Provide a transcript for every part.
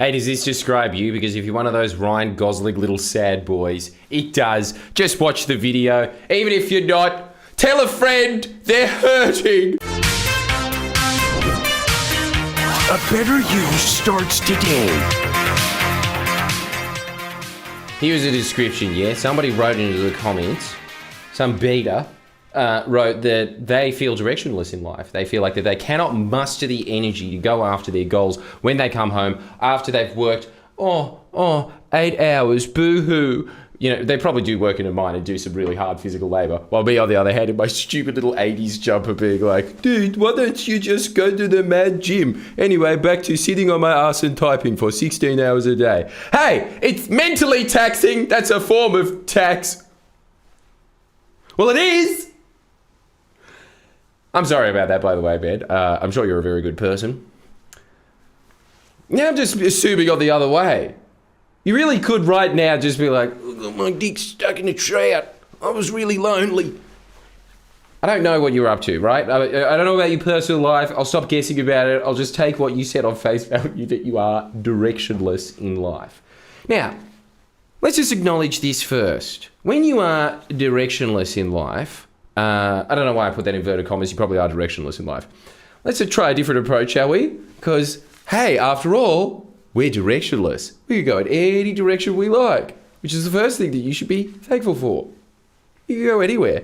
Hey, does this describe you? Because if you're one of those Ryan Gosling little sad boys, it does. Just watch the video. Even if you're not, tell a friend, they're hurting. A better you starts today. Here's a description, yeah? Somebody wrote into the comments, some beta wrote that they feel directionless in life. They feel like that they cannot muster the energy to go after their goals when they come home after they've worked, 8 hours, boo-hoo. You know, they probably do work in a mine and do some really hard physical labour. While me, on the other hand, in my stupid little 80s jumper being like, dude, why don't you just go to the mad gym? Anyway, back to sitting on my ass and typing for 16 hours a day. Hey, it's mentally taxing. That's a form of tax. Well, it is. I'm sorry about that, by the way, man. I'm sure you're a very good person. Yeah, I'm just assuming on the other way. You really could right now just be like, oh, my dick's stuck in a trout. I was really lonely. I don't know what you're up to, right? I don't know about your personal life. I'll stop guessing about it. I'll just take what you said on face value that you are directionless in life. Now, let's just acknowledge this first. When you are directionless in life, I don't know why I put that in inverted commas. You probably are directionless in life. Let's try a different approach, shall we? Because, hey, after all, we're directionless. We can go in any direction we like, which is the first thing that you should be thankful for. You can go anywhere.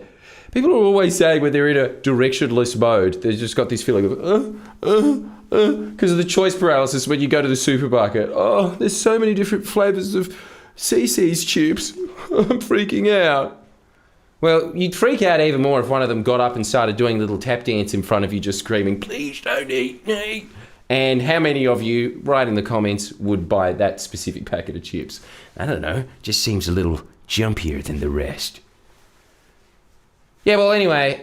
People are always saying when they're in a directionless mode, they've just got this feeling of, because of the choice paralysis when you go to the supermarket. Oh, there's so many different flavours of CC's chips. I'm freaking out. Well, you'd freak out even more if one of them got up and started doing a little tap dance in front of you, just screaming, please don't eat me. And how many of you, right in the comments, would buy that specific packet of chips? I don't know, just seems a little jumpier than the rest. Yeah, well, anyway,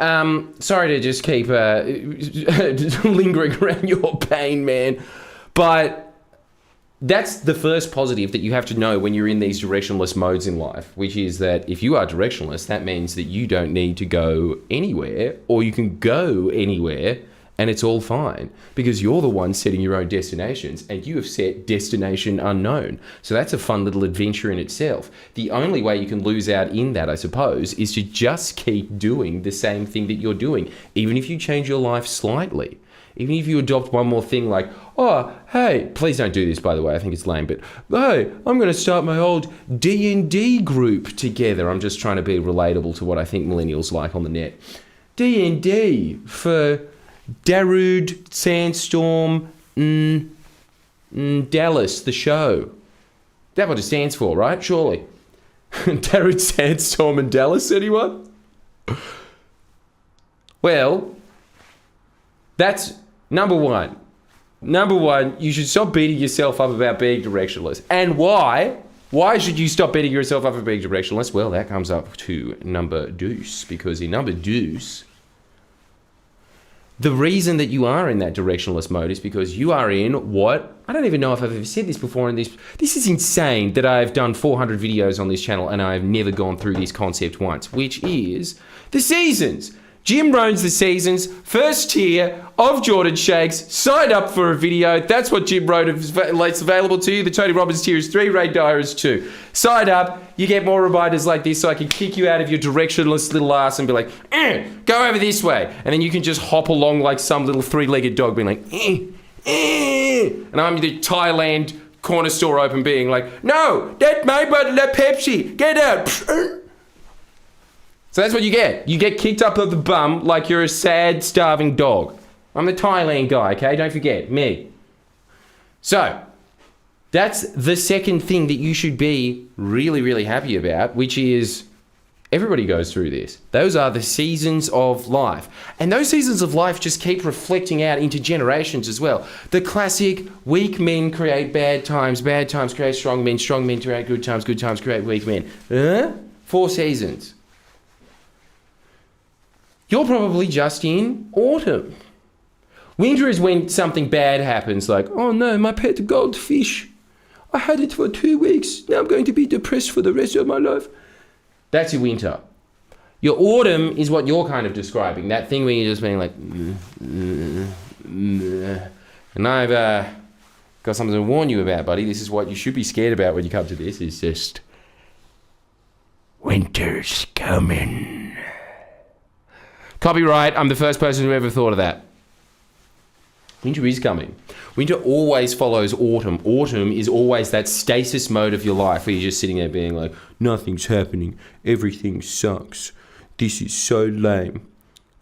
sorry to just keep lingering around your pain, man. But that's the first positive that you have to know when you're in these directionless modes in life, which is that if you are directionless, that means that you don't need to go anywhere, or you can go anywhere and it's all fine because you're the one setting your own destinations and you have set destination unknown. So that's a fun little adventure in itself. The only way you can lose out in that, I suppose, is to just keep doing the same thing that you're doing, even if you change your life slightly. Even if you adopt one more thing like, oh, hey, please don't do this, by the way, I think it's lame, but hey, I'm going to start my old D&D group together. I'm just trying to be relatable to what I think millennials like on the net. D&D for Darude, Sandstorm, Dallas, the show. That's what it stands for, right? Surely. Darude, Sandstorm, and Dallas, anyone? Well, that's number one. Number one, you should stop beating yourself up about being directionless. And why? Why should you stop beating yourself up for being directionless? Well, that comes up to number deuce. Because in number deuce, the reason that you are in that directionless mode is because you are in what, I don't even know if I've ever said this before in this. This is insane that I've done 400 videos on this channel and I've never gone through this concept once, which is the seasons. Jim runs the seasons, first tier of Jordan Shanks. Signed up for a video. That's what Jim wrote. It's available to you. The Tony Robbins tier is 3, Ray Dyer is 2. Sign up. You get more reminders like this so I can kick you out of your directionless little ass and be like, go over this way. And then you can just hop along like some little 3-legged dog being like, And I'm the Thailand corner store open being like, no, that's my bottle of Pepsi. Get out. So that's what you get. You get kicked up of the bum like you're a sad, starving dog. I'm the Thailand guy, okay? Don't forget, me. So, that's the second thing that you should be really, really happy about, which is everybody goes through this. Those are the seasons of life. And those seasons of life just keep reflecting out into generations as well. The classic, weak men create bad times create strong men create good times create weak men. 4 seasons. You're probably just in autumn. Winter is when something bad happens, like, oh no, my pet goldfish. I had it for 2 weeks. Now I'm going to be depressed for the rest of my life. That's your winter. Your autumn is what you're kind of describing. That thing where you're just being like, and I've Got something to warn you about, buddy. This is what you should be scared about when you come to this. It's just... Winter's coming. Copyright. I'm the first person who ever thought of that. Winter is coming. Winter always follows autumn. Autumn is always that stasis mode of your life where you're just sitting there being like, nothing's happening. Everything sucks. This is so lame.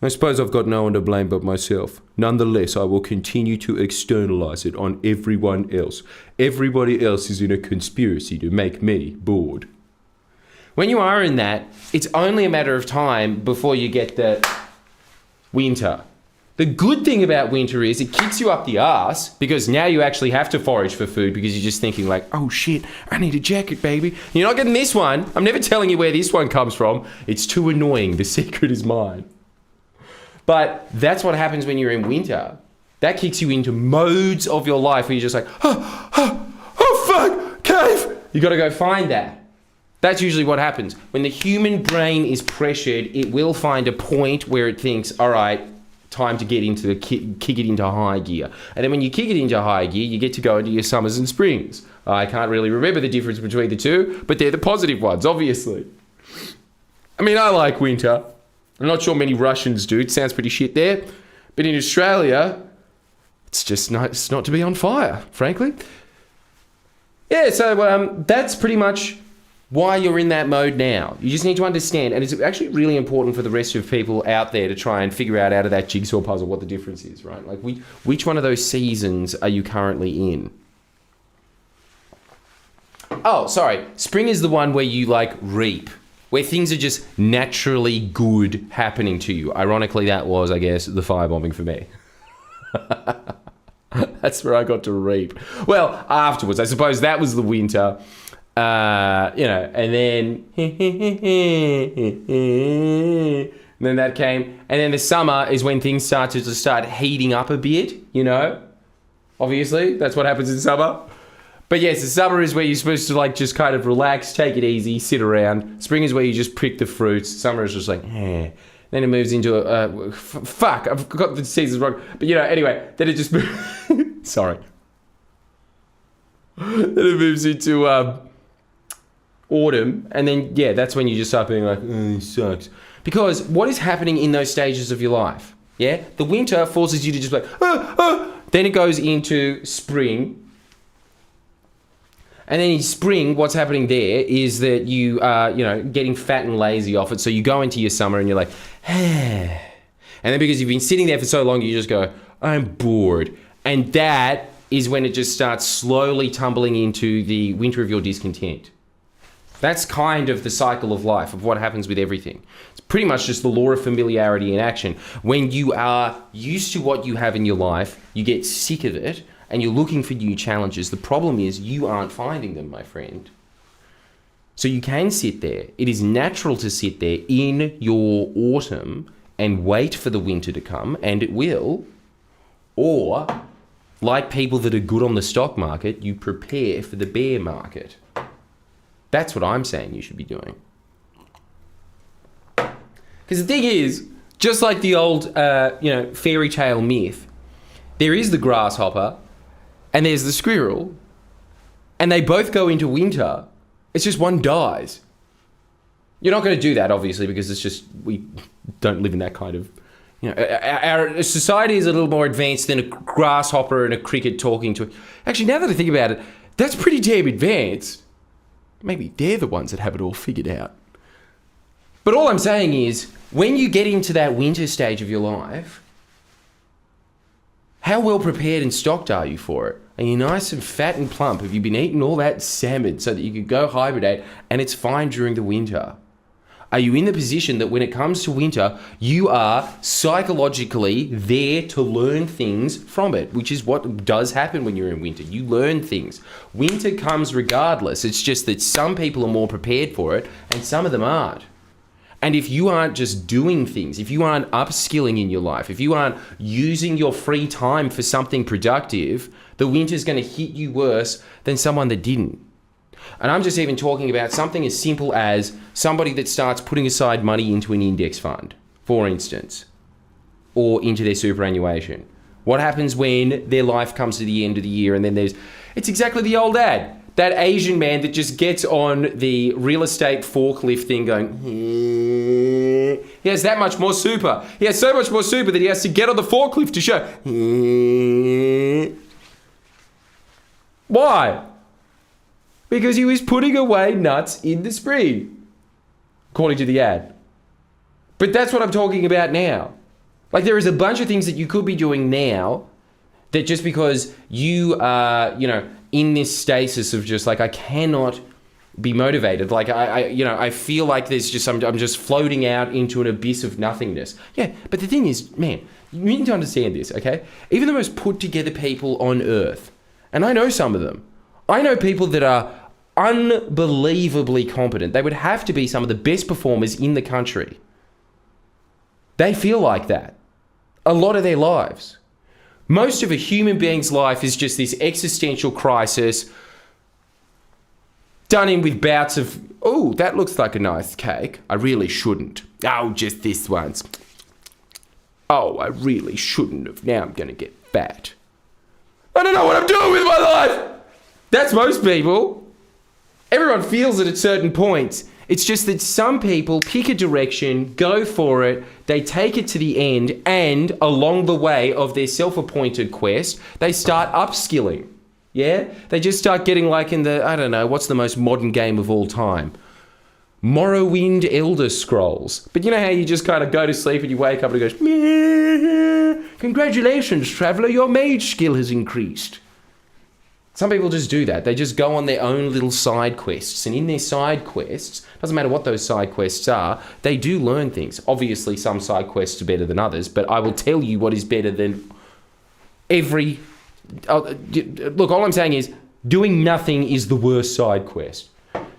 I suppose I've got no one to blame but myself. Nonetheless, I will continue to externalize it on everyone else. Everybody else is in a conspiracy to make me bored. When you are in that, it's only a matter of time before you get the winter. The good thing about winter is it kicks you up the arse because now you actually have to forage for food because you're just thinking like, oh shit, I need a jacket, baby. You're not getting this one. I'm never telling you where this one comes from. It's too annoying. The secret is mine. But that's what happens when you're in winter. That kicks you into modes of your life where you're just like, oh fuck, cave. You got to go find that. That's usually what happens. When the human brain is pressured, it will find a point where it thinks, all right, time to get into kick it into high gear. And then when you kick it into high gear, you get to go into your summers and springs. I can't really remember the difference between the two, but they're the positive ones, obviously. I mean, I like winter. I'm not sure many Russians do. It sounds pretty shit there. But in Australia, it's just it's not to be on fire, frankly. Yeah, so that's pretty much why you're in that mode now. You just need to understand, and it's actually really important for the rest of people out there to try and figure out of that jigsaw puzzle what the difference is, right? Like, which one of those seasons are you currently in? Oh, sorry. Spring is the one where you, like, reap, where things are just naturally good happening to you. Ironically, that was, I guess, the firebombing for me. That's where I got to reap. Well, afterwards, I suppose that was the winter. And then that came, and then the summer is when things started to start heating up a bit, obviously that's what happens in summer. But yes, the summer is where you're supposed to like just kind of relax, take it easy, sit around. Spring is where you just pick the fruits. Summer is just like, Then it moves into I've got the seasons wrong. But anyway, then it just sorry. Then it moves into autumn, and then that's when you just start being like, it sucks. Because what is happening in those stages of your life? Yeah, the winter forces you to just like, Then it goes into spring, and then in spring, what's happening there is that you are, getting fat and lazy off it. So you go into your summer and you're like, and then because you've been sitting there for so long, you just go, I'm bored, and that is when it just starts slowly tumbling into the winter of your discontent. That's kind of the cycle of life, of what happens with everything. It's pretty much just the law of familiarity in action. When you are used to what you have in your life, you get sick of it, and you're looking for new challenges. The problem is you aren't finding them, my friend. So you can sit there. It is natural to sit there in your autumn and wait for the winter to come, and it will. Or, like people that are good on the stock market, you prepare for the bear market. That's what I'm saying you should be doing. Because the thing is, just like the old, fairy tale myth, there is the grasshopper and there's the squirrel, and they both go into winter. It's just one dies. You're not going to do that, obviously, because it's just, we don't live in that kind of, our society is a little more advanced than a grasshopper and a cricket talking to it. Actually, now that I think about it, that's pretty damn advanced. Maybe they're the ones that have it all figured out. But all I'm saying is, when you get into that winter stage of your life, how well prepared and stocked are you for it? Are you nice and fat and plump? Have you been eating all that salmon so that you could go hibernate and it's fine during the winter? Are you in the position that when it comes to winter, you are psychologically there to learn things from it, which is what does happen when you're in winter. You learn things. Winter comes regardless. It's just that some people are more prepared for it and some of them aren't. And if you aren't just doing things, if you aren't upskilling in your life, if you aren't using your free time for something productive, the winter's going to hit you worse than someone that didn't. And I'm just even talking about something as simple as somebody that starts putting aside money into an index fund, for instance, or into their superannuation, What happens when their life comes to the end of the year and then it's exactly the old ad. That Asian man that just gets on the real estate forklift thing going, he has that much more super. He has so much more super that he has to get on the forklift to show. Why? Because he was putting away nuts in the spring, according to the ad. But that's what I'm talking about now. Like, there is a bunch of things that you could be doing now that just because you are, in this stasis of just like, I cannot be motivated. Like, I feel like there's just, I'm just floating out into an abyss of nothingness. Yeah, but the thing is, man, you need to understand this, okay? Even the most put together people on earth, and I know some of them, I know people that are unbelievably competent. They would have to be some of the best performers in the country. They feel like that a lot of their lives. Most of a human being's life is just this existential crisis done in with bouts of, oh, that looks like a nice cake. I really shouldn't. Oh, just this once. Oh, I really shouldn't have. Now I'm going to get fat. I don't know what I'm doing with my life. That's most people. Everyone feels it at certain points. It's just that some people pick a direction, go for it, they take it to the end, and along the way of their self-appointed quest, they start upskilling. Yeah? They just start getting like in the, I don't know, what's the most modern game of all time? Morrowind Elder Scrolls. But you know how you just kind of go to sleep and you wake up and it goes, meh, congratulations, traveler, your mage skill has increased. Some people just do that. They just go on their own little side quests. And in their side quests, doesn't matter what those side quests are, they do learn things. Obviously, some side quests are better than others, but I will tell you what is better than every... Look, all I'm saying is doing nothing is the worst side quest.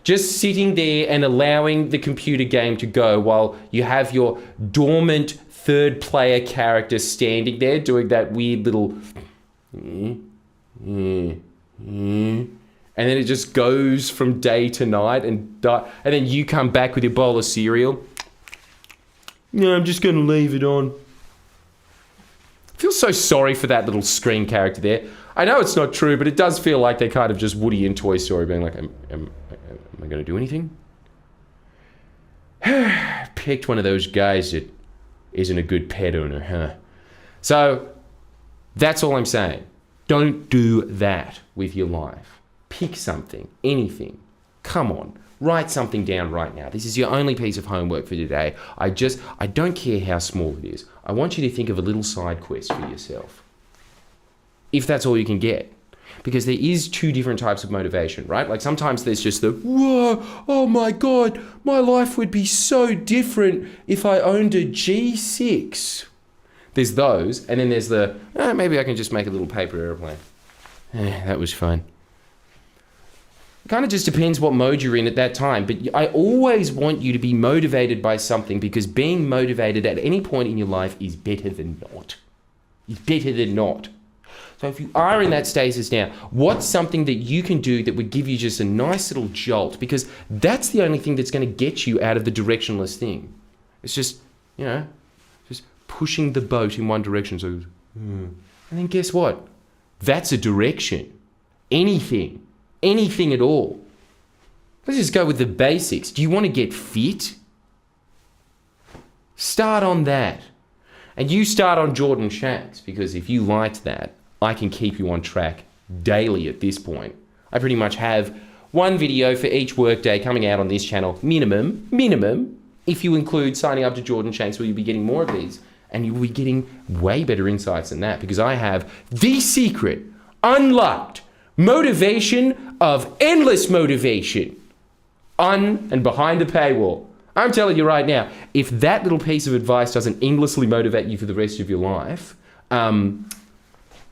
Just sitting there and allowing the computer game to go while you have your dormant third player character standing there doing that weird little... And then it just goes from day to night and then you come back with your bowl of cereal. No, I'm just going to leave it on. I feel so sorry for that little screen character there. I know it's not true, but it does feel like they're kind of just Woody in Toy Story being like, am I going to do anything? Picked one of those guys that isn't a good pet owner, huh? So, that's all I'm saying. Don't do that with your life. Pick something, anything. Come on, write something down right now. This is your only piece of homework for today. I don't care how small it is. I want you to think of a little side quest for yourself. If that's all you can get. Because there is two different types of motivation, right? Like sometimes there's just the, whoa, oh my God, my life would be so different if I owned a G6. There's those, and then there's the, maybe I can just make a little paper airplane. That was fun. It kind of just depends what mode you're in at that time, but I always want you to be motivated by something because being motivated at any point in your life is better than not. It's better than not. So if you are in that stasis now, what's something that you can do that would give you just a nice little jolt? Because that's the only thing that's going to get you out of the directionless thing. It's just, just pushing the boat in one direction. So, and then guess what? That's a direction. Anything at all. Let's just go with the basics. Do you want to get fit? Start on that. And you start on Jordan Shanks, because if you liked that, I can keep you on track daily at this point. I pretty much have one video for each workday coming out on this channel, minimum, if you include signing up to Jordan Shanks, where you'll be getting more of these. And you'll be getting way better insights than that, because I have the secret, unlocked motivation of endless motivation and behind a paywall. I'm telling you right now, if that little piece of advice doesn't endlessly motivate you for the rest of your life,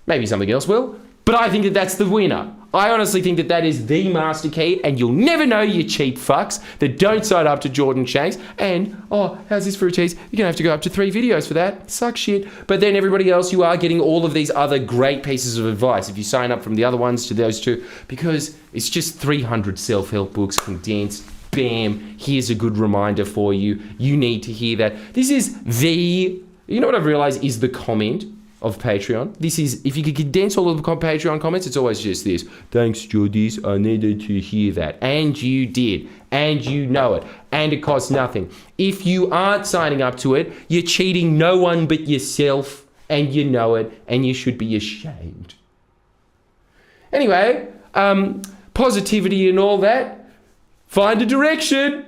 maybe something else will, but I think that that's the winner. I honestly think that that is the master key, and you'll never know, you cheap fucks that don't sign up to Jordan Shanks. And, how's this for a tease? You're going to have to go up to 3 videos for that. Suck shit. But then everybody else, you are getting all of these other great pieces of advice if you sign up from the other ones to those two, because it's just 300 self-help books condensed. Bam, here's a good reminder for you. You need to hear that. This is you know what I've realized is the comment of Patreon. This is, if you could condense all of the Patreon comments, it's always just this. Thanks, Jordis. I needed to hear that. And you did. And you know it. And it costs nothing. If you aren't signing up to it, you're cheating no one but yourself. And you know it. And you should be ashamed. Anyway, positivity and all that. Find a direction.